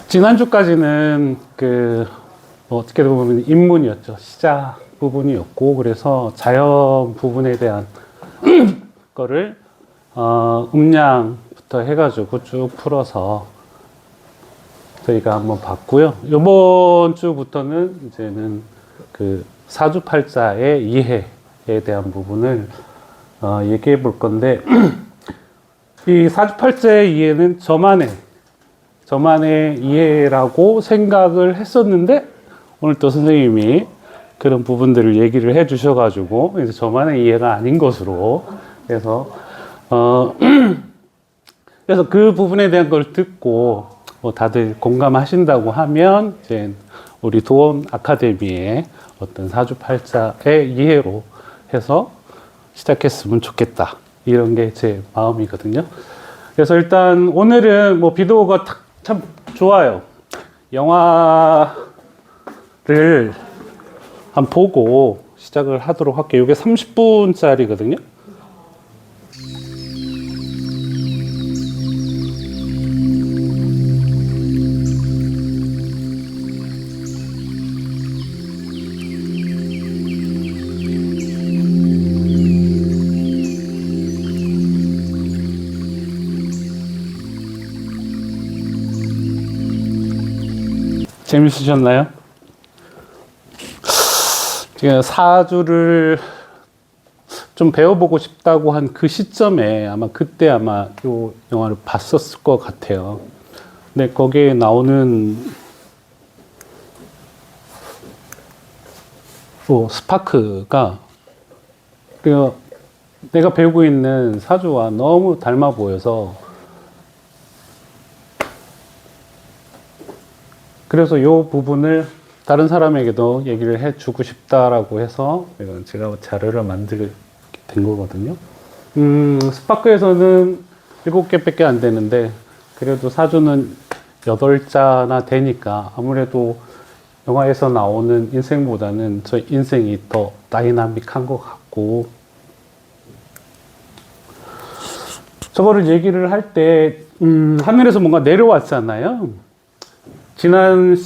지난주까지는 어떻게 보면 입문이었죠. 시작 부분이었고, 그래서 자연 부분에 대한 거를, 음량부터 해가지고 쭉 풀어서 저희가 한번 봤고요. 이번 주부터는 이제는 그 사주팔자의 이해에 대한 부분을 얘기해 볼 건데, 이 사주팔자의 이해는 저만의 이해라고 생각을 했었는데, 오늘 또 선생님이 그런 부분들을 얘기를 해 주셔가지고, 이제 저만의 이해가 아닌 것으로, 그래서, 그래서 그 부분에 대한 걸 듣고, 다들 공감하신다고 하면, 이제 우리 도원 아카데미의 어떤 사주팔자의 이해로 해서 시작했으면 좋겠다. 이런 게 제 마음이거든요. 그래서 일단 오늘은 비디오가 참 좋아요. 영화를 한번 보고 시작을 하도록 할게요. 이게 30분짜리거든요. 재밌으셨나요? 제가 사주를 좀 배워보고 싶다고 한 그 시점에 그때 이 영화를 봤었을 것 같아요. 근데 거기에 나오는 스파크가 내가 배우고 있는 사주와 너무 닮아 보여서, 그래서 이 부분을 다른 사람에게도 얘기를 해주고 싶다라고 해서 제가 자료를 만들게 된 거거든요. 스파크에서는 7개밖에 안 되는데, 그래도 사주는 8자나 되니까 아무래도 영화에서 나오는 인생보다는 저 인생이 더 다이나믹한 것 같고, 저거를 얘기를 할 때, 하늘에서 뭔가 내려왔잖아요. 지난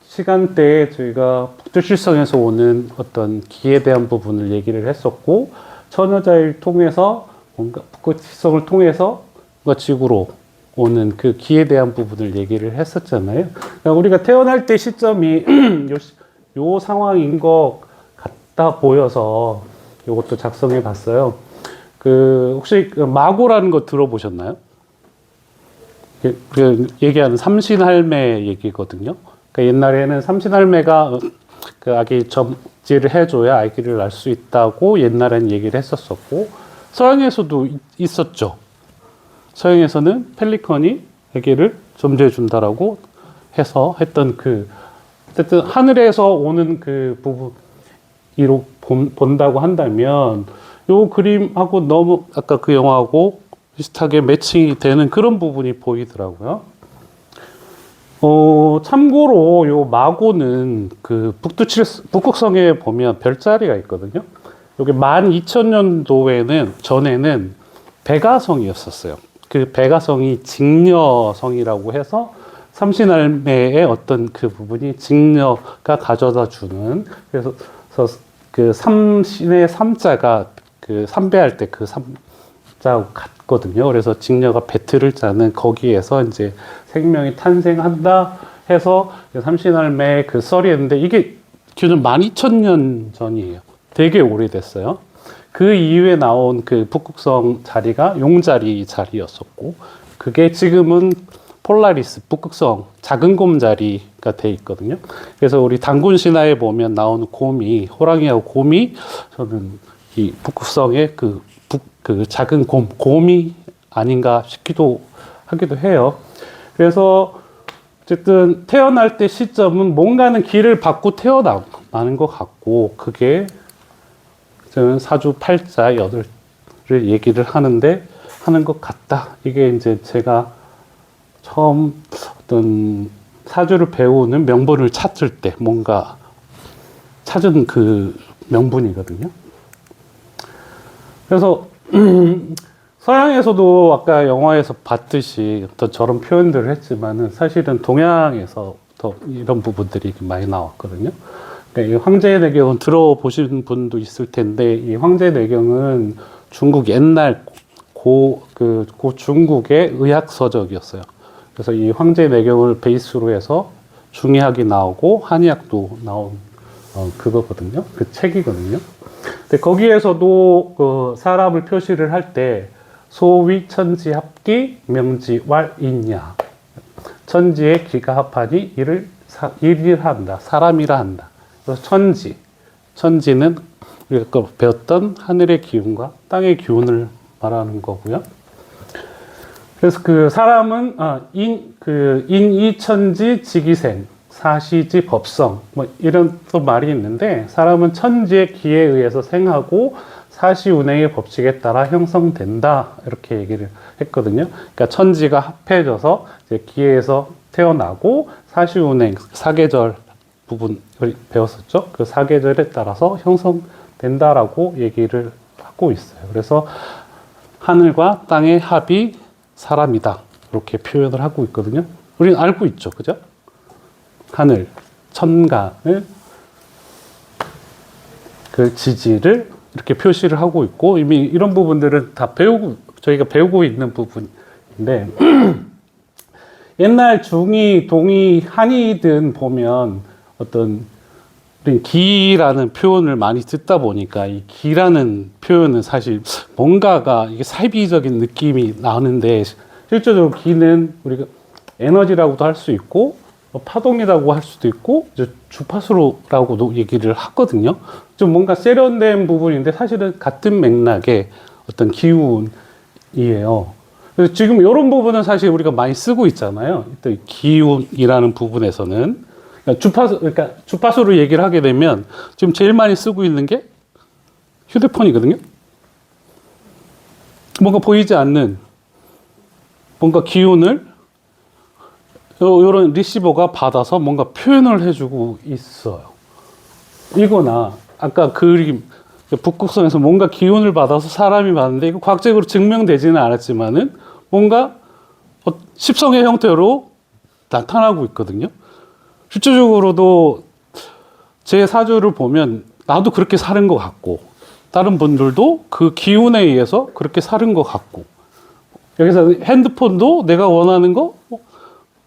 시간대에 저희가 북두칠성에서 오는 어떤 기에 대한 부분을 얘기를 했었고, 처녀자일 통해서 뭔가 북두칠성을 통해서 뭔가 지구로 오는 그 기에 대한 부분을 얘기를 했었잖아요. 그러니까 우리가 태어날 때 시점이 요 상황인 것 같다 보여서 이것도 작성해 봤어요. 혹시 마고라는 거 들어보셨나요? 얘기하는 삼신할매 얘기거든요. 그러니까 옛날에는 삼신할매가 그 아기 접지를 해줘야 아기를 낳을 수 있다고 옛날에는 얘기를 했었었고, 서양에서도 있었죠. 서양에서는 펠리컨이 아기를 점지해 준다라고 해서 했던 어쨌든 하늘에서 오는 그 부분으로 본다고 한다면, 요 그림하고 너무 아까 그 영화하고 비슷하게 매칭이 되는 그런 부분이 보이더라고요. 참고로 요 마고는 북극성에 보면 별자리가 있거든요. 여기 12,000년도에는 전에는 베가성이었었어요. 그 베가성이 직녀성이라고 해서 삼신할매의 어떤 그 부분이 직녀가 가져다 주는, 그래서 그 삼신의 삼자가 삼배할 때 그 삼자 같거든요. 그래서 직녀가 배틀을 짜는 거기에서 이제 생명이 탄생한다 해서 삼신할매 그 썰이 있는데, 이게 기준 12,000년 전이에요. 되게 오래됐어요. 그 이후에 나온 그 북극성 자리가 용자리 자리였었고, 그게 지금은 폴라리스, 북극성 작은 곰 자리가 돼 있거든요. 그래서 우리 단군 신화에 보면 나오는 곰이, 호랑이하고 곰이, 저는 이 북극성의 그 작은 곰이 아닌가 싶기도 하기도 해요. 그래서 어쨌든 태어날 때 시점은 뭔가는 길을 받고 태어나는 것 같고, 그게 저는 사주 팔자 8을 얘기를 하는 것 같다. 이게 이제 제가 처음 어떤 사주를 배우는 명분을 찾을 때 뭔가 찾은 그 명분이거든요. 그래서 서양에서도 아까 영화에서 봤듯이 어떤 저런 표현들을 했지만은 사실은 동양에서 더 이런 부분들이 많이 나왔거든요. 그러니까 이 황제의 내경은 들어보신 분도 있을 텐데, 이 황제의 내경은 중국 옛날 고 중국의 의학 서적이었어요. 그래서 이 황제의 내경을 베이스로 해서 중의학이 나오고 한의학도 나온 그거거든요. 그 책이거든요. 근데 거기에서도 그 사람을 표시를 할 때 소위 천지 합기 명지 왈이냐, 천지의 기가 합하니 일을 한다, 사람이라 한다. 그래서 천지는 우리가 배웠던 하늘의 기운과 땅의 기운을 말하는 거고요. 그래서 그 사람은 인이천지 지기생 사시지 법성 뭐 이런 또 말이 있는데, 사람은 천지의 기에 의해서 생하고 사시운행의 법칙에 따라 형성된다, 이렇게 얘기를 했거든요. 그러니까 천지가 합해져서 이제 기에서 태어나고 사시운행 사계절 부분을 배웠었죠. 그 사계절에 따라서 형성된다라고 얘기를 하고 있어요. 그래서 하늘과 땅의 합이 사람이다, 이렇게 표현을 하고 있거든요. 우리는 알고 있죠, 그죠? 하늘, 천간을, 그 지지를 이렇게 표시를 하고 있고, 이미 이런 부분들은 다 저희가 배우고 있는 부분인데, 옛날 중이, 동이, 한이든 보면 어떤 기라는 표현을 많이 듣다 보니까 이 기라는 표현은 사실 뭔가가 이게 사이비적인 느낌이 나는데, 실제적으로 기는 우리가 에너지라고도 할 수 있고 파동이라고 할 수도 있고 주파수라고도 얘기를 하거든요. 좀 뭔가 세련된 부분인데 사실은 같은 맥락의 어떤 기운이에요. 그래서 지금 이런 부분은 사실 우리가 많이 쓰고 있잖아요. 기운이라는 부분에서는 그러니까 주파수로 얘기를 하게 되면 지금 제일 많이 쓰고 있는 게 휴대폰이거든요. 뭔가 보이지 않는 뭔가 기운을 이런 리시버가 받아서 뭔가 표현을 해주고 있어요. 이거나 아까 그림 북극성에서 뭔가 기운을 받아서 사람이 받는데, 이거 과학적으로 증명되지는 않았지만은 뭔가 십성의 형태로 나타나고 있거든요. 실질적으로도 제 사주를 보면 나도 그렇게 사는 것 같고, 다른 분들도 그 기운에 의해서 그렇게 사는 것 같고, 여기서 핸드폰도 내가 원하는 거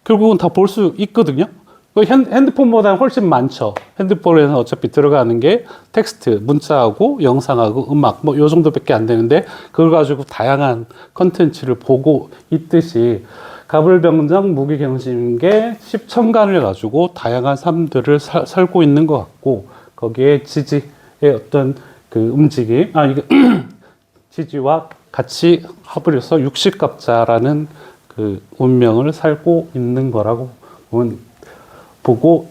결국은 다 볼 수 있거든요. 핸드폰보다 훨씬 많죠. 핸드폰에는 어차피 들어가는 게 텍스트, 문자하고 영상하고 음악 뭐 요 정도밖에 안 되는데, 그걸 가지고 다양한 컨텐츠를 보고 있듯이 가불병정 무기경심계 십천간을 가지고 다양한 삶들을 살고 있는 것 같고, 거기에 지지의 어떤 그 움직임, 이게 지지와 같이 합을해서 육식갑자라는 그 운명을 살고 있는 거라고 보고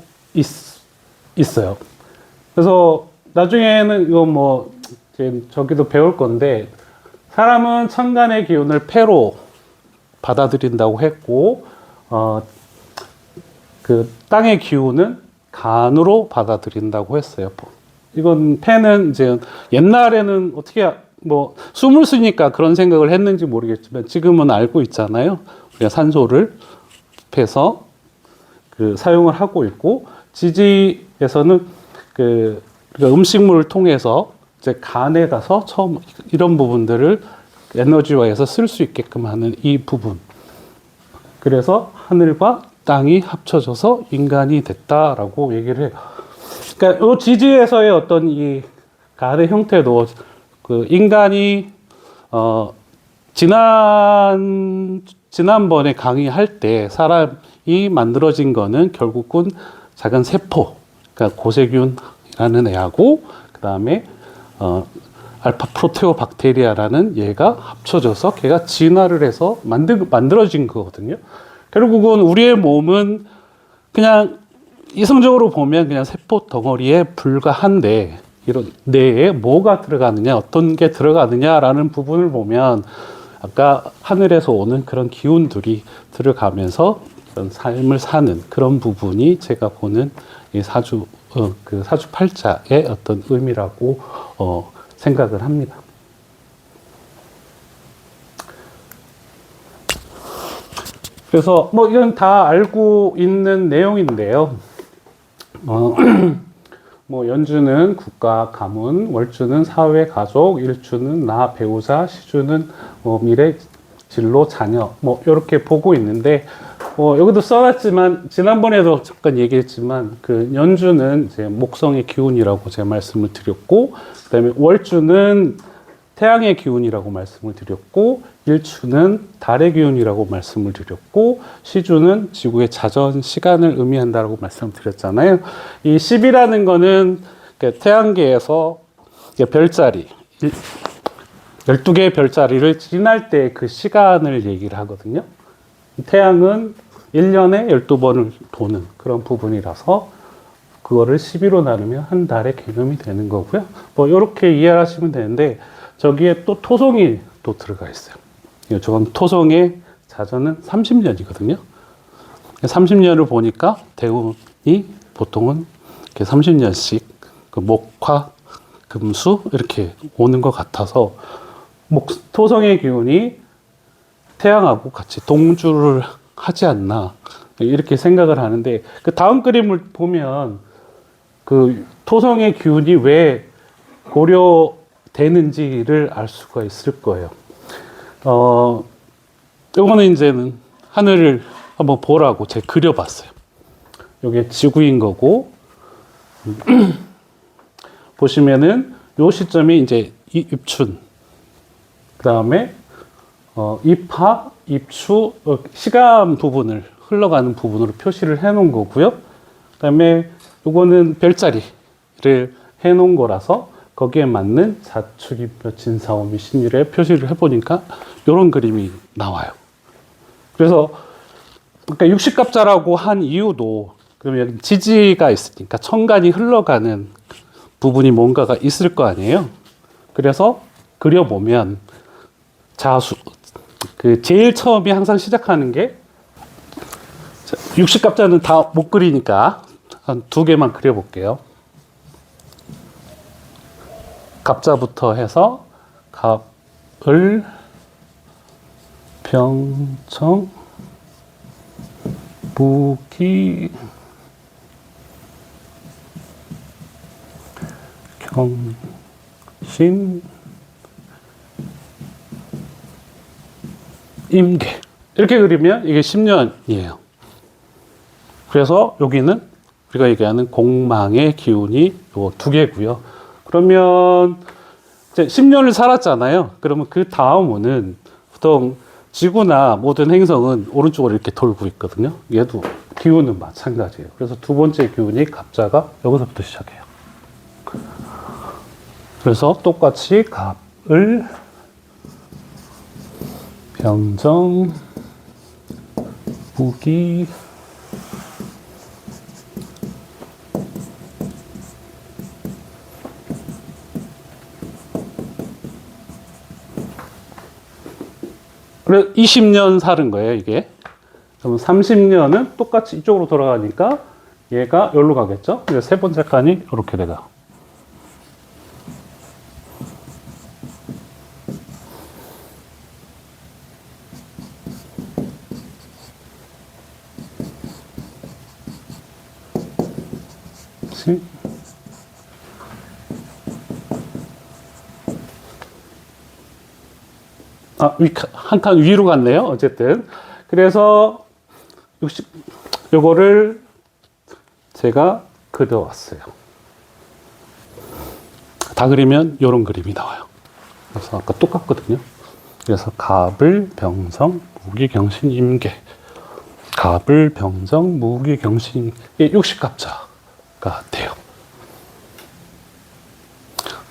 있어요. 그래서 나중에는 이거 뭐 저기도 배울 건데, 사람은 천간의 기운을 폐로 받아들인다고 했고, 그 땅의 기운은 간으로 받아들인다고 했어요. 이건 폐는 이제 옛날에는 어떻게 뭐 숨을 쉬니까 그런 생각을 했는지 모르겠지만 지금은 알고 있잖아요. 우리가 산소를 폐서 그 사용을 하고 있고, 지지에서는 그러니까 음식물을 통해서 이제 간에 가서 처음 이런 부분들을 에너지화해서 쓸 수 있게끔 하는 이 부분. 그래서 하늘과 땅이 합쳐져서 인간이 됐다라고 얘기를 해요. 그러니까 이 지지에서의 어떤 이 간의 형태도 그 인간이 지난번에 강의할 때 사람이 만들어진 거는 결국은 작은 세포, 그러니까 고세균이라는 애하고 그 다음에 알파 프로테오박테리아라는 얘가 합쳐져서 걔가 진화를 해서 만들어진 거거든요. 결국은 우리의 몸은 그냥 이성적으로 보면 그냥 세포 덩어리에 불과한데, 이런 뇌에 뭐가 들어가느냐, 어떤 게 들어가느냐라는 부분을 보면 아까 하늘에서 오는 그런 기운들이 들어가면서 그런 삶을 사는 그런 부분이 제가 보는 이 그 사주팔자의 어떤 의미라고 생각을 합니다. 그래서 뭐 이건 다 알고 있는 내용인데요. 뭐 연주는 국가, 가문, 월주는 사회, 가족, 일주는 나, 배우자, 시주는 미래, 진로, 자녀, 뭐 이렇게 보고 있는데 여기도 써놨지만 지난번에도 잠깐 얘기했지만 그 연주는 이제 목성의 기운이라고 제가 말씀을 드렸고, 그다음에 월주는 태양의 기운이라고 말씀을 드렸고, 일주는 달의 기운이라고 말씀을 드렸고, 시주는 지구의 자전 시간을 의미한다라고 말씀드렸잖아요. 이 10이라는 거는 태양계에서 별자리 12개의 별자리를 지날 때 그 시간을 얘기를 하거든요. 태양은 1년에 12번을 도는 그런 부분이라서 그거를 12로 나누면 한 달의 개념이 되는 거고요. 뭐 이렇게 이해하시면 되는데, 저기에 또 토성이 또 들어가 있어요. 저건 토성의 자전은 30년이거든요. 30년을 보니까 대운이 보통은 30년씩 그 목화, 금수 이렇게 오는 것 같아서 토성의 기운이 태양하고 같이 동주를 하지 않나 이렇게 생각을 하는데, 그 다음 그림을 보면 그 토성의 기운이 왜 고려되는지를 알 수가 있을 거예요. 요거는 이제는 하늘을 한번 보라고 제가 그려봤어요. 요게 지구인 거고, 보시면은 요 시점이 이제 입춘, 그 다음에 입하, 입추, 시간 부분을 흘러가는 부분으로 표시를 해 놓은 거고요. 그 다음에 요거는 별자리를 해 놓은 거라서 거기에 맞는 자축인묘 진사오미 신유를 표시를 해보니까 이런 그림이 나와요. 그래서 그러니까 육식갑자라고 한 이유도, 그러면 지지가 있으니까 천간이 흘러가는 부분이 뭔가가 있을 거 아니에요. 그래서 그려보면 자수, 그 제일 처음에 항상 시작하는 게, 육식갑자는 다 못 그리니까 한 2개만 그려볼게요. 갑자부터 해서 갑을, 병청, 무기, 경신, 임계 이렇게 그리면 이게 10년이에요. 그래서 여기는 우리가 얘기하는 공망의 기운이 요 2개고요. 그러면 이제 10년을 살았잖아요. 그러면 그 다음은 보통 지구나 모든 행성은 오른쪽으로 이렇게 돌고 있거든요. 얘도 기운은 마찬가지예요. 그래서 두 번째 기운이 갑자가 여기서부터 시작해요. 그래서 똑같이 갑을, 병정, 무기, 그래서 20년 살은 거예요, 이게. 그럼 30년은 똑같이 이쪽으로 돌아가니까 얘가 여기로 가겠죠? 그래서 세 번째 칸이 이렇게 돼가. 한 칸 위로 갔네요. 어쨌든. 그래서 요거를 제가 그려왔어요. 다 그리면 요런 그림이 나와요. 그래서 아까 똑같거든요. 그래서 갑을, 병성, 무기, 경신, 임계. 갑을, 병정, 무기, 경신, 이게 육식갑자가 돼요.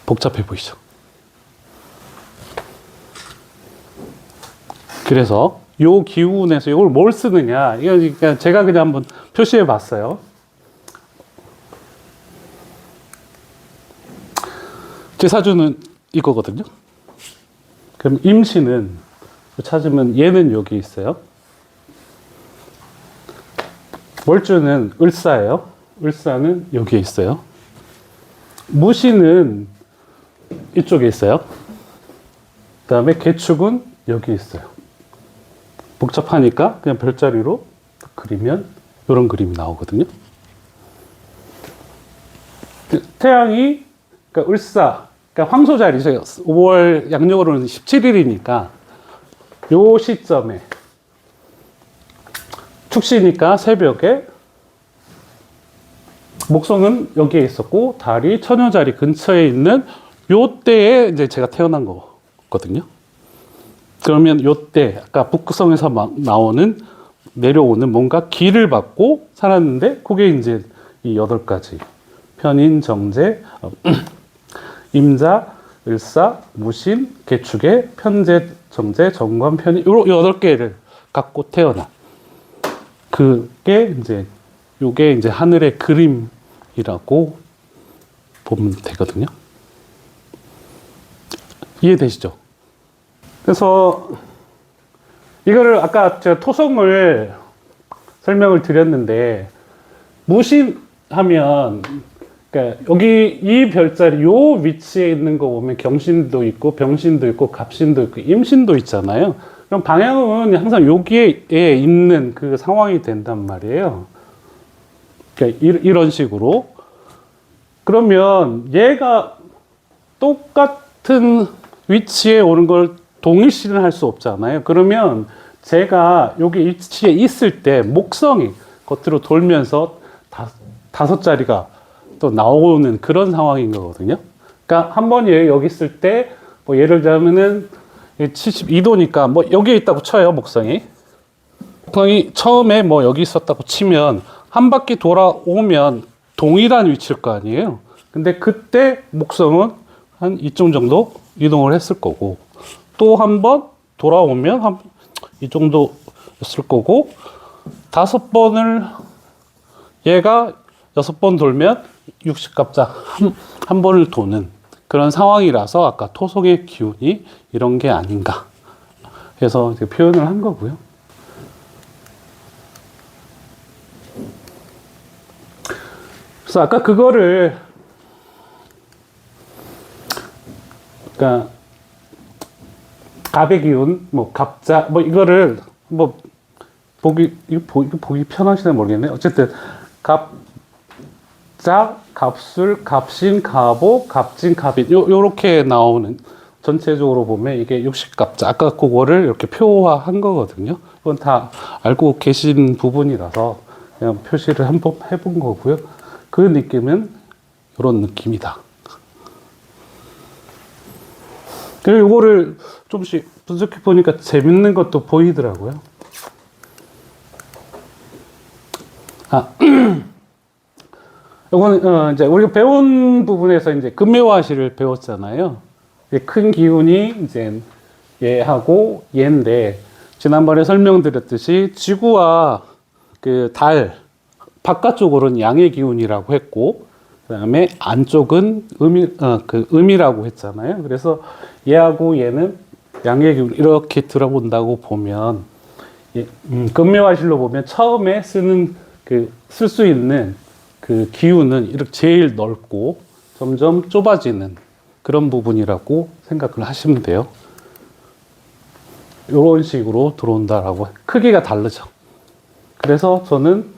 복잡해 보이죠? 그래서 요 기운에서 이걸 뭘 쓰느냐, 이거 제가 그냥 한번 표시해 봤어요. 제 사주는 이거거든요. 그럼 임신은 찾으면 얘는 여기 있어요. 월주는 을사예요. 을사는 여기에 있어요. 무신은 이쪽에 있어요. 그 다음에 개축은 여기 있어요. 복잡하니까 그냥 별자리로 그리면 이런 그림이 나오거든요. 태양이 그러니까 을사, 그러니까 황소자리죠. 5월 양력으로는 17일이니까 요 시점에 축시니까 새벽에 목성은 여기에 있었고 달이 처녀자리 근처에 있는 요 때에 이제 제가 태어난 거거든요. 그러면 요 때 아까 북극성에서 나오는 내려오는 뭔가 기를 받고 살았는데 그게 이제 이 8가지 편인, 정제, 임자, 을사, 무신, 개축의 편제, 정제, 정관, 편인 요 8개를 갖고 태어난 그게 이제 요게 이제 하늘의 그림이라고 보면 되거든요. 이해되시죠? 그래서 이거를 아까 제가 토성을 설명을 드렸는데 무신하면 그러니까 여기 이 별자리 요 위치에 있는 거 보면 경신도 있고 병신도 있고 갑신도 있고 임신도 있잖아요. 그럼 방향은 항상 여기에 있는 그 상황이 된단 말이에요. 그러니까 이런 식으로. 그러면 얘가 똑같은 위치에 오는 걸 동일시는 할 수 없잖아요. 그러면 제가 여기 위치에 있을 때 목성이 겉으로 돌면서 5자리가 또 나오는 그런 상황인 거거든요. 그러니까 한 번 여기 있을 때 뭐 예를 들자면은 72도니까 뭐 여기에 있다고 쳐요, 목성이. 목성이 처음에 뭐 여기 있었다고 치면 한 바퀴 돌아오면 동일한 위치일 거 아니에요. 근데 그때 목성은 한 이쯤 정도 이동을 했을 거고 또 한 번 돌아오면 한 이 정도였을 거고 5번을 얘가 6번 돌면 60갑자 한 번을 도는 그런 상황이라서 아까 토성의 기운이 이런 게 아닌가 해서 이제 표현을 한 거고요. 그래서 아까 그거를 그러니까 갑의 기운, 뭐 갑자, 뭐 이거를 뭐 보기 편하시나 모르겠네. 어쨌든 갑자, 갑술, 갑신, 갑오, 갑진, 갑인 요렇게 나오는 전체적으로 보면 이게 60갑자. 아까 그거를 이렇게 표화한 거거든요. 그건 다 알고 계신 부분이라서 그냥 표시를 한번 해본 거고요. 그 느낌은 이런 느낌이다. 그리고 이거를 조금씩 분석해 보니까 재밌는 것도 보이더라고요. 이거는 이제 우리가 배운 부분에서 이제 금묘화시를 배웠잖아요. 큰 기운이 이제 얘하고 얘인데 지난번에 설명드렸듯이 지구와 그 달 바깥쪽으로는 양의 기운이라고 했고 그다음에 안쪽은 음이라고 했잖아요. 그래서 얘하고 얘는 양의 기운 이렇게 들어본다고 보면 금묘화실로 보면 처음에 쓸 수 있는 그 기운은 이렇게 제일 넓고 점점 좁아지는 그런 부분이라고 생각을 하시면 돼요. 이런 식으로 들어온다라고 크기가 다르죠. 그래서 저는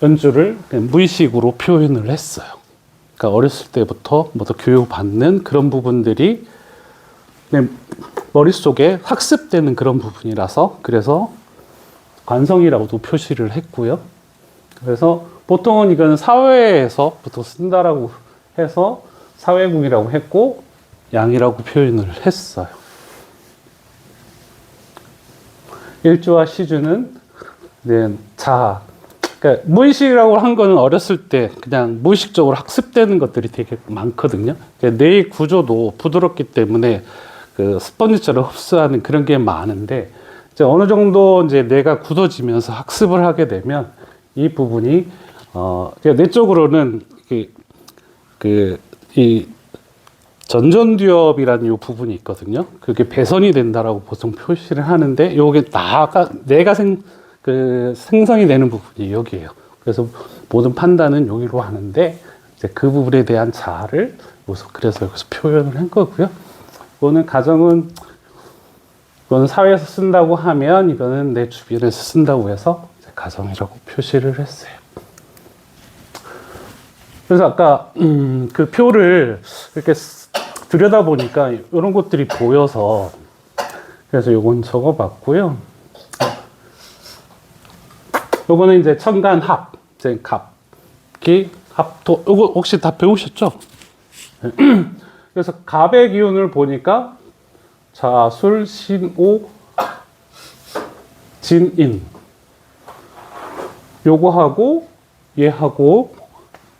연주를 무의식으로 표현을 했어요. 그러니까 어렸을 때부터 뭐더 교육받는 그런 부분들이 머릿속에 학습되는 그런 부분이라서 그래서 관성이라고도 표시를 했고요. 그래서 보통은 이건 사회에서 보통 쓴다라고 해서 사회궁이라고 했고 양이라고 표현을 했어요. 일주와 시주는 자아. 그러니까 무의식이라고 한 거는 어렸을 때 그냥 무의식적으로 학습되는 것들이 되게 많거든요. 그러니까 뇌의 구조도 부드럽기 때문에 그 스펀지처럼 흡수하는 그런 게 많은데 이제 어느 정도 이제 뇌가 굳어지면서 학습을 하게 되면 이 부분이 뇌적으로는 이 전전두엽이라는 이 부분이 있거든요. 그게 배선이 된다라고 보통 표시를 하는데 요게 뇌가 생성이 되는 부분이 여기에요. 그래서 모든 판단은 여기로 하는데 이제 그 부분에 대한 자아를 그래서 여기서 표현을 한 거고요. 이거는 가정은 이거는 사회에서 쓴다고 하면 이거는 내 주변에서 쓴다고 해서 가정이라고 표시를 했어요. 그래서 아까 그 표를 이렇게 들여다보니까 이런 것들이 보여서 그래서 요건 적어봤고요. 요거는 이제 천간합, 이제 갑기, 합토, 요거 혹시 다 배우셨죠? 그래서 갑의 기운을 보니까 자술, 신오, 진인. 요거하고 얘하고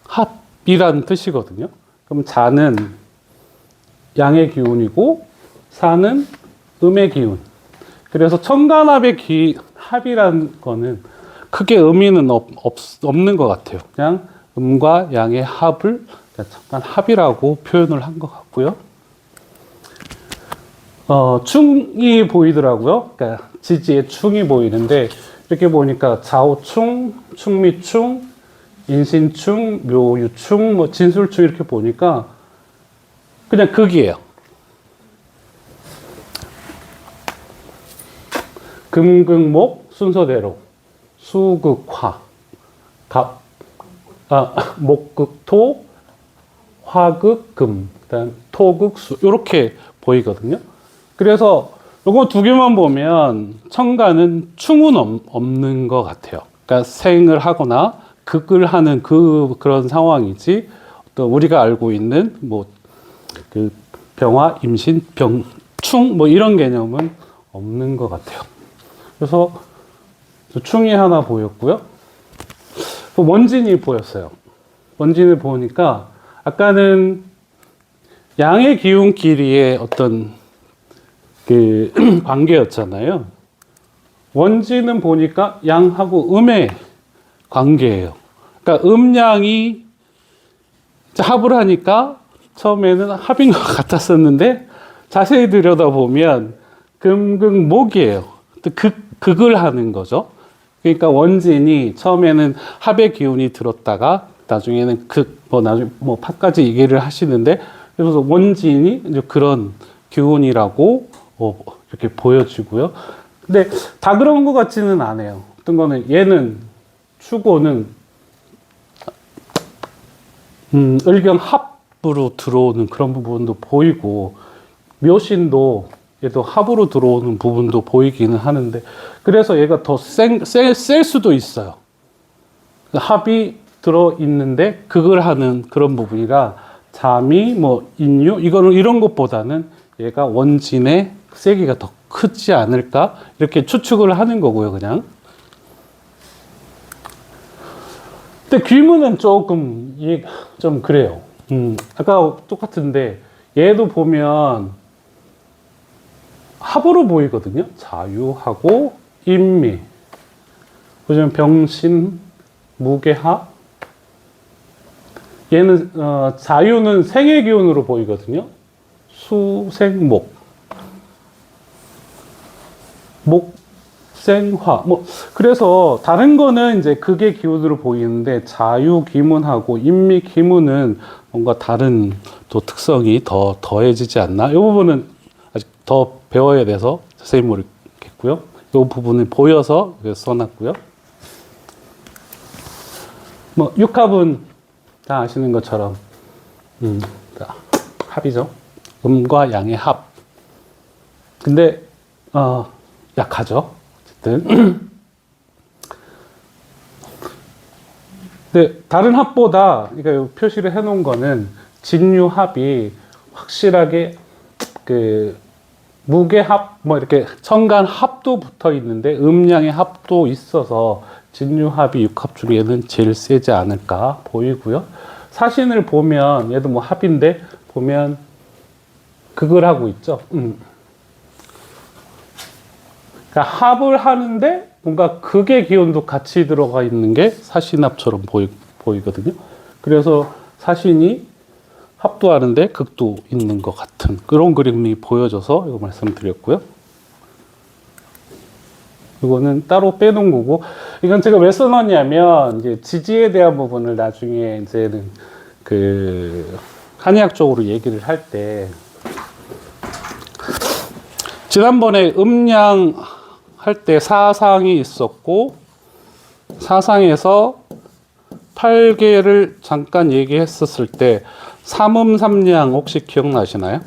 합이란 뜻이거든요. 그럼 자는 양의 기운이고 사는 음의 기운. 그래서 천간합의 합이란 거는 크게 의미는 없는 것 같아요. 그냥 음과 양의 합을 천간합이라고 표현을 한 것 같고요. 충이 보이더라고요. 그러니까 지지에 충이 보이는데 이렇게 보니까 좌우충, 충미충, 인신충, 묘유충, 뭐 진술충 이렇게 보니까 그냥 극이에요. 금극목 순서대로 수극화, 목극토, 화극금, 그다음 토극수 이렇게 보이거든요. 그래서 요거 두 개만 보면 천간은 충은 없는 것 같아요. 그러니까 생을 하거나 극을 하는 그런 상황이지 또 우리가 알고 있는 뭐 그 병화, 임신, 병충 뭐 이런 개념은 없는 것 같아요. 그래서 충이 하나 보였고요. 원진이 보였어요. 원진을 보니까 아까는 양의 기운끼리의 어떤 그 관계였잖아요. 원진은 보니까 양하고 음의 관계예요. 그러니까 음양이 합을 하니까 처음에는 합인 것 같았었는데 자세히 들여다보면 금극목이에요. 극을 하는 거죠. 그러니까 원진이 처음에는 합의 기운이 들었다가 나중에는 나중에 파까지 얘기를 하시는데 그래서 원진이 이제 그런 기운이라고 이렇게 보여지고요. 근데 다 그런 것 같지는 않아요. 어떤 거는 얘는 추고는 을경합으로 들어오는 그런 부분도 보이고 묘신도 얘도 합으로 들어오는 부분도 보이기는 하는데 그래서 얘가 더 셀 수도 있어요. 합이 들어있는데 극을 하는 그런 부분이라 잠이 뭐 인유 이런 것보다는 얘가 원진의 세기가 더 크지 않을까 이렇게 추측을 하는 거고요. 그냥 근데 귀문은 조금 좀 그래요. 아까 똑같은데 얘도 보면 합으로 보이거든요. 자유하고 인미. 보시면 병신, 무게합. 얘는 자유는 생의 기운으로 보이거든요. 수생목. 목생화. 그래서 다른 거는 이제 극의 기운으로 보이는데 자유 기문하고 인미 기문은 뭔가 다른 또 특성이 더 더해지지 않나? 이 부분은 아직 더 배워야 돼서 자세히 모르겠고요. 이 부분을 보여서 써놨고요. 육합은 다 아시는 것처럼 합이죠. 음과 양의 합. 근데 약하죠. 어쨌든. 근데 다른 합보다 그러니까 표시를 해놓은 거는 진유합이 확실하게 그 무게합 이렇게 천간합도 붙어 있는데 음양의 합도 있어서 진유합이 육합 중에는 제일 세지 않을까 보이고요. 사신을 보면 얘도 합인데 보면 극을 하고 있죠. 그러니까 합을 하는데 뭔가 극의 기운도 같이 들어가 있는 게 사신합처럼 보이거든요. 그래서 사신이 합도 하는데 극도 있는 것 같은 그런 그림이 보여져서 이거 말씀드렸고요. 이거는 따로 빼놓은 거고, 이건 제가 왜 써놨냐면, 이제 지지에 대한 부분을 나중에 이제는 한의학적으로 얘기를 할 때, 지난번에 음양 할 때 사상이 있었고 사상에서 8개를 잠깐 얘기했었을 때 삼음삼양 혹시 기억나시나요?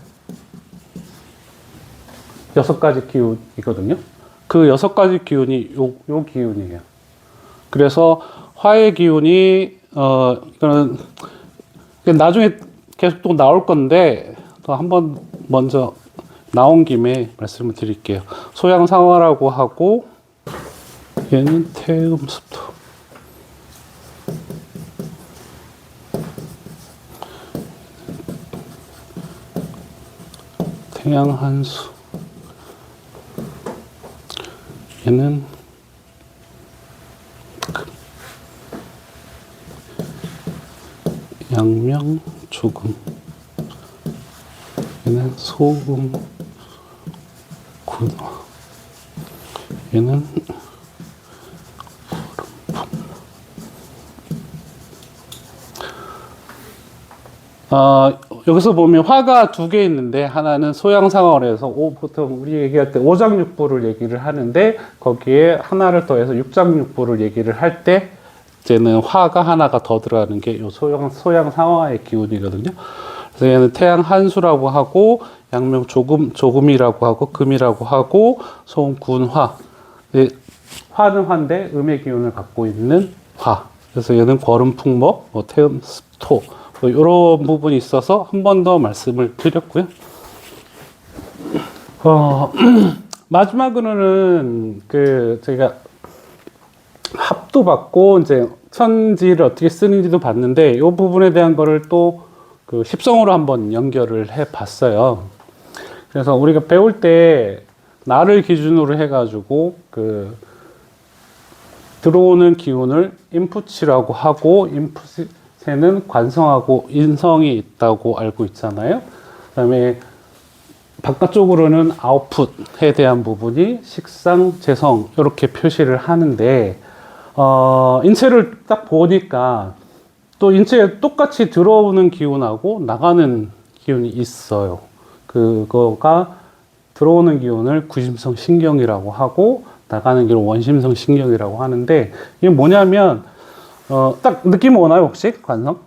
6가지 기운이거든요. 그 6가지 기운이 요 기운이에요. 그래서 화의 기운이 이거는 나중에 계속 또 나올 건데 또 한번 먼저 나온 김에 말씀을 드릴게요. 소양상화라고 하고 얘는 태음습토. 태양한수. 얘는 양명 조금. 얘는 소음 군화. 얘는 여기서 보면 화가 2개 있는데 하나는 소양상어에서 보통 우리 얘기할 때 오장육부를 얘기를 하는데 거기에 하나를 더해서 육장육부를 얘기를 할 때 이제는 화가 하나가 더 들어가는 게 요 소양상어의 기운이거든요. 그래서 얘는 태양한수라고 하고 양명 조금이라고 하고 금이라고 하고 소음군화. 화는 화인데 음의 기운을 갖고 있는 화. 그래서 얘는 거름풍목, 태음습토 이런 부분이 있어서 한 번 더 말씀을 드렸고요. 마지막으로는 저희가 합도 받고 이제 천지를 어떻게 쓰는지도 봤는데 이 부분에 대한 거를 또 십성으로 한번 연결을 해 봤어요. 그래서 우리가 배울 때 나를 기준으로 해가지고 들어오는 기운을 인풋이라고 하고 인풋에는 관성하고 인성이 있다고 알고 있잖아요. 그다음에 바깥쪽으로는 아웃풋에 대한 부분이 식상, 재성 이렇게 표시를 하는데 인체를 딱 보니까 또 인체에 똑같이 들어오는 기운하고 나가는 기운이 있어요. 그거가 들어오는 기운을 구심성 신경이라고 하고 나가는 기운을 원심성 신경이라고 하는데 이게 뭐냐면 딱 느낌 오나요 혹시 관성?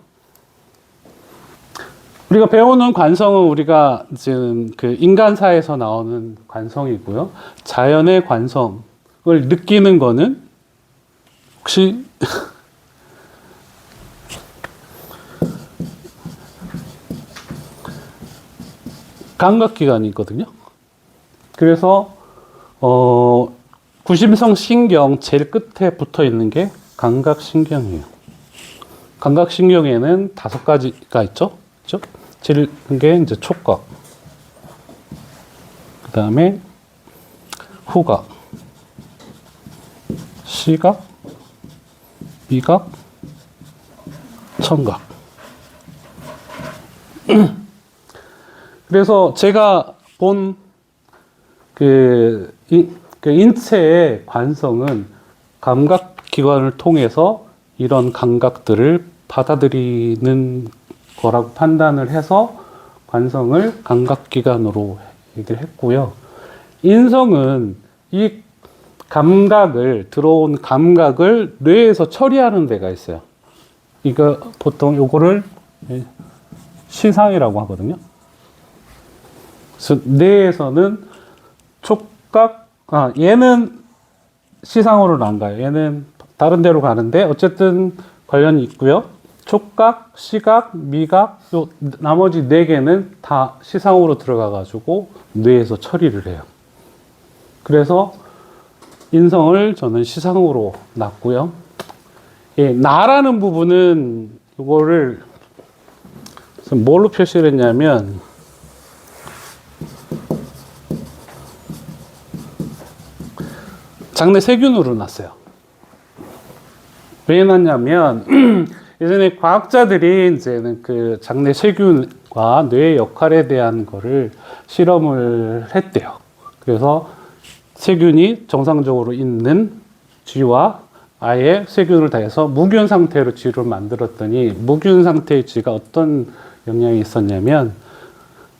우리가 배우는 관성은 우리가 지금 인간사에서 나오는 관성이고요. 자연의 관성을 느끼는 거는 혹시 감각기관이거든요. 그래서 구심성 신경 제일 끝에 붙어 있는 게 감각신경이에요. 감각신경에는 5가지가 있죠. 그죠? 제일 큰 게 이제 촉각, 그 다음에 후각, 시각, 미각, 청각. 그래서 제가 본 인체의 관성은 감각기관을 통해서 이런 감각들을 받아들이는 거라고 판단을 해서 관성을 감각기관으로 얘기를 했고요. 인성은 이 들어온 감각을 뇌에서 처리하는 데가 있어요. 보통 요거를 시상이라고 하거든요. 그래서 뇌에서는 얘는 시상으로는 안 가요. 얘는 다른 데로 가는데 어쨌든 관련이 있고요. 촉각, 시각, 미각, 나머지 4개는 다 시상으로 들어가가지고 뇌에서 처리를 해요. 그래서 인성을 저는 시상으로 놨고요. 나라는 부분은 이거를 뭘로 표시를 했냐면 장내 세균으로 놨어요. 왜 놨냐면 예전에 과학자들이 이제는 장내 세균과 뇌의 역할에 대한 거를 실험을 했대요. 그래서 세균이 정상적으로 있는 쥐와 아예 세균을 다해서 무균 상태로 쥐를 만들었더니 무균 상태의 쥐가 어떤 영향이 있었냐면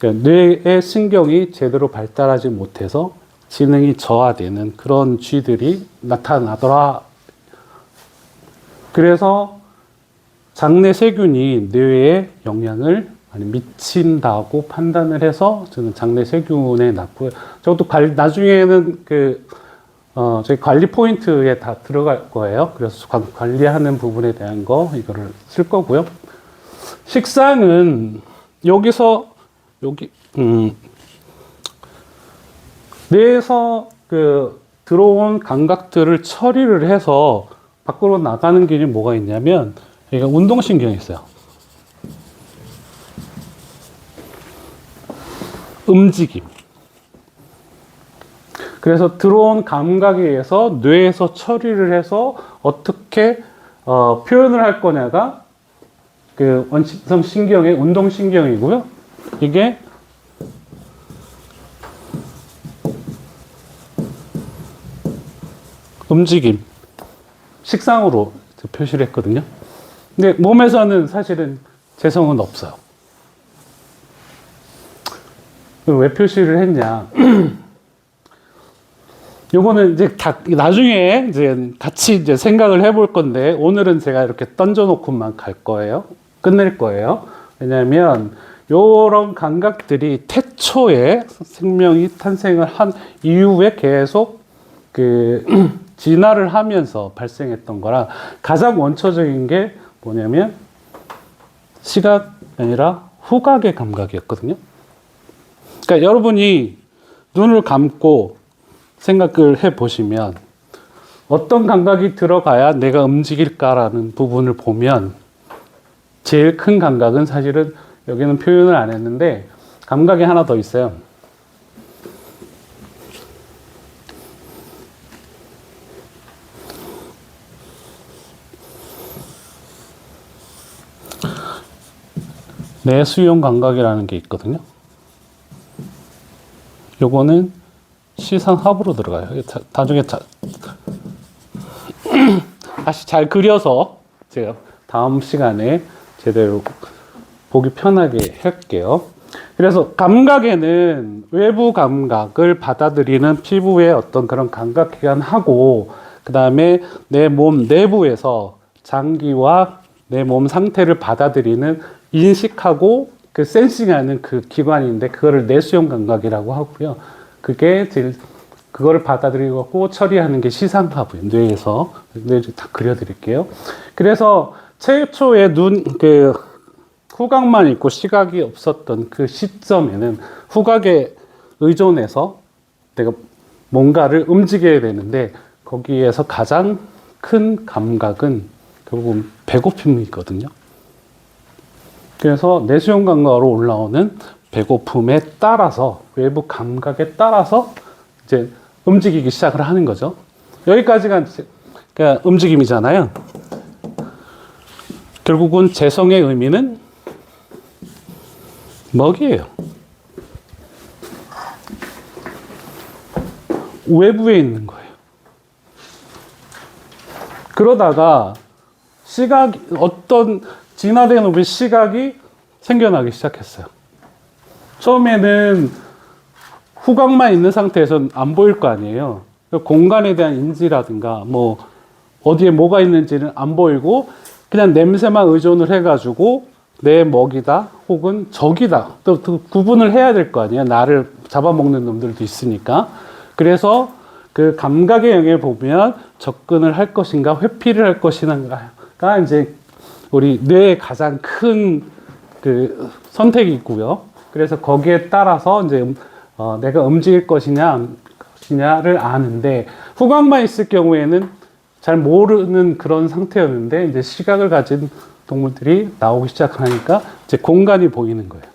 그러니까 뇌의 신경이 제대로 발달하지 못해서 지능이 저하되는 그런 쥐들이 나타나더라. 그래서 장내 세균이 뇌에 영향을 많이 미친다고 판단을 해서 저는 장내 세균에 놨고요. 저것도 나중에는 저희 관리 포인트에 다 들어갈 거예요. 그래서 관리하는 부분에 대한 이거를 쓸 거고요. 식상은 여기서 뇌에서 들어온 감각들을 처리를 해서 밖으로 나가는 길이 뭐가 있냐면 여기가 운동신경이 있어요. 움직임. 그래서 들어온 감각에 의해서 뇌에서 처리를 해서 어떻게 표현을 할 거냐가 원시성 신경의 운동신경이고요. 이게 움직임, 식상으로 표시를 했거든요. 근데 몸에서는 사실은 재성은 없어요. 왜 표시를 했냐? 요거는 이제 나중에 이제 같이 이제 생각을 해볼 건데, 오늘은 제가 이렇게 던져놓고만 갈 거예요. 끝낼 거예요. 왜냐하면 요런 감각들이 태초에 생명이 탄생을 한 이후에 계속 진화를 하면서 발생했던 거라, 가장 원초적인 게 뭐냐면 시각이 아니라 후각의 감각이었거든요. 그러니까 여러분이 눈을 감고 생각을 해 보시면 어떤 감각이 들어가야 내가 움직일까라는 부분을 보면 제일 큰 감각은 사실은 여기는 표현을 안 했는데 감각이 하나 더 있어요. 내수용 감각이라는 게 있거든요. 요거는 시상합으로 들어가요. 나중에 다시 잘 그려서 제가 다음 시간에 제대로 보기 편하게 할게요. 그래서 감각에는 외부 감각을 받아들이는 피부의 어떤 그런 감각기관하고, 그 다음에 내 몸 내부에서 장기와 내 몸 상태를 받아들이는 인식하고 센싱하는 기관인데, 그거를 내수용 감각이라고 하고요. 그거를 받아들이고 처리하는 게 시상하고요. 뇌에서. 다 그려드릴게요. 그래서 최초에 후각만 있고 시각이 없었던 그 시점에는 후각에 의존해서 내가 뭔가를 움직여야 되는데, 거기에서 가장 큰 감각은 결국은 배고픔이거든요. 그래서 내수용 감각으로 올라오는 배고픔에 따라서, 외부 감각에 따라서 이제 움직이기 시작을 하는 거죠. 여기까지가 그러니까 움직임이잖아요. 결국은 재성의 의미는 먹이에요. 외부에 있는 거예요. 그러다가 어떤 진화된 우리 시각이 생겨나기 시작했어요. 처음에는 후각만 있는 상태에서는 안 보일 거 아니에요. 공간에 대한 인지라든가 어디에 뭐가 있는지는 안 보이고 그냥 냄새만 의존을 해가지고 내 먹이다 혹은 적이다 또 구분을 해야 될 거 아니에요. 나를 잡아먹는 놈들도 있으니까. 그래서 그 감각의 영역에 보면 접근을 할 것인가 회피를 할 것인가가 이제 우리 뇌의 가장 큰 선택이 있고요. 그래서 거기에 따라서 이제 내가 움직일 것이냐를 아는데, 후각만 있을 경우에는 잘 모르는 그런 상태였는데, 이제 시각을 가진 동물들이 나오기 시작하니까 이제 공간이 보이는 거예요.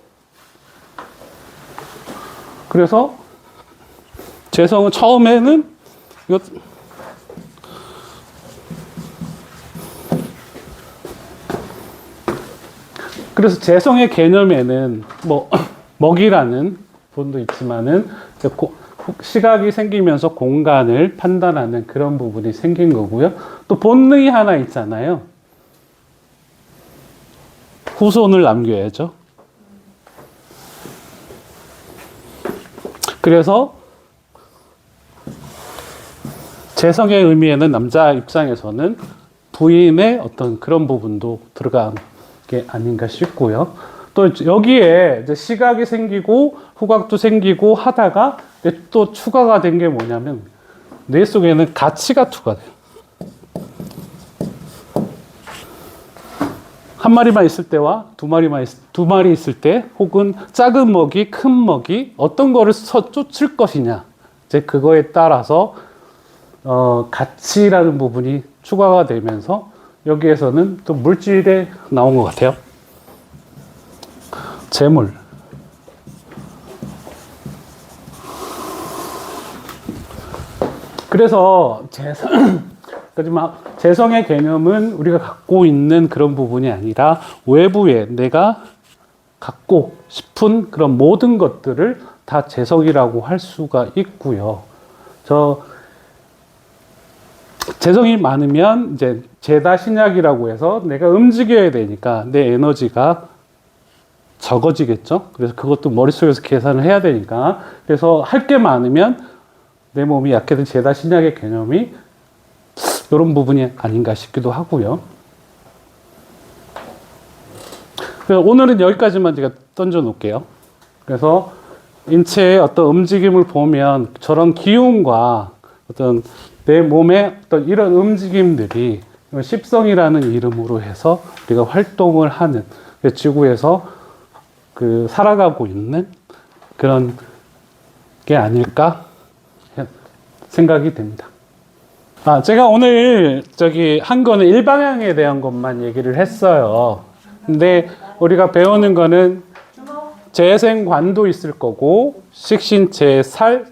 그래서 재성은 처음에는 그래서 재성의 개념에는 먹이라는 부분도 있지만은 시각이 생기면서 공간을 판단하는 그런 부분이 생긴 거고요. 또 본능이 하나 있잖아요. 후손을 남겨야죠. 그래서 재성의 의미에는 남자 입장에서는 부인의 어떤 그런 부분도 들어간 게 아닌가 싶고요. 또 여기에 이제 시각이 생기고 후각도 생기고 하다가 또 추가가 된 게 뭐냐면 뇌 속에는 가치가 투과돼요. 한 마리만 있을 때와 두 마리 있을 때, 혹은 작은 먹이, 큰 먹이, 어떤 거를 쫓을 것이냐, 이제 그거에 따라서 가치라는 부분이 추가가 되면서 여기에서는 또 물질에 나온 것 같아요. 재물. 그래서 재성의 개념은 우리가 갖고 있는 그런 부분이 아니라 외부에 내가 갖고 싶은 그런 모든 것들을 다 재성이라고 할 수가 있고요. 재성이 많으면 이제 제다신약이라고 해서 내가 움직여야 되니까 내 에너지가 적어지겠죠. 그래서 그것도 머릿속에서 계산을 해야 되니까. 그래서 할 게 많으면 내 몸이 약해진 제다신약의 개념이 이런 부분이 아닌가 싶기도 하고요. 그래서 오늘은 여기까지만 제가 던져 놓을게요. 그래서 인체의 어떤 움직임을 보면 저런 기운과 어떤 내 몸의 어떤 이런 움직임들이 십성이라는 이름으로 해서 우리가 활동을 하는, 지구에서 살아가고 있는 그런 게 아닐까 생각이 됩니다. 제가 오늘 한 거는 일방향에 대한 것만 얘기를 했어요. 근데 우리가 배우는 거는 재생관도 있을 거고, 식신재살,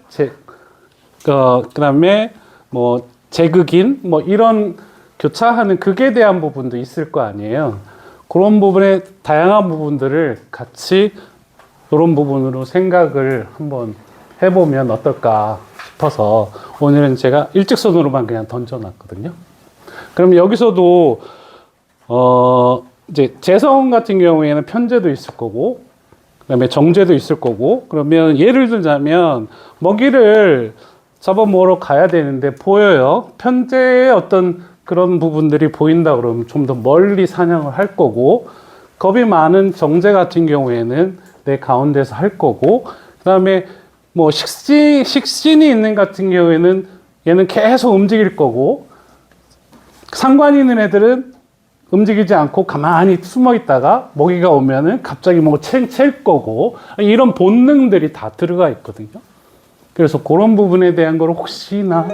그다음에 뭐 재극인, 뭐 이런 교차하는 극에 대한 부분도 있을 거 아니에요. 그런 부분의 다양한 부분들을 같이 이런 부분으로 생각을 한번 해보면 어떨까 싶어서 오늘은 제가 일직선으로만 그냥 던져놨거든요. 그럼 여기서도 이제 재성 같은 경우에는 편재도 있을 거고, 그다음에 정제도 있을 거고, 그러면 예를 들자면 먹이를 잡아먹으러 가야 되는데 보여요. 편재의 어떤 그런 부분들이 보인다 그러면 좀 더 멀리 사냥을 할 거고, 겁이 많은 정제 같은 경우에는 내 가운데서 할 거고, 그다음에 뭐 식신이 있는 같은 경우에는 얘는 계속 움직일 거고, 상관 있는 애들은 움직이지 않고 가만히 숨어 있다가 먹이가 오면은 갑자기 뭐 챌 거고, 이런 본능들이 다 들어가 있거든요. 그래서 그런 부분에 대한 걸 혹시나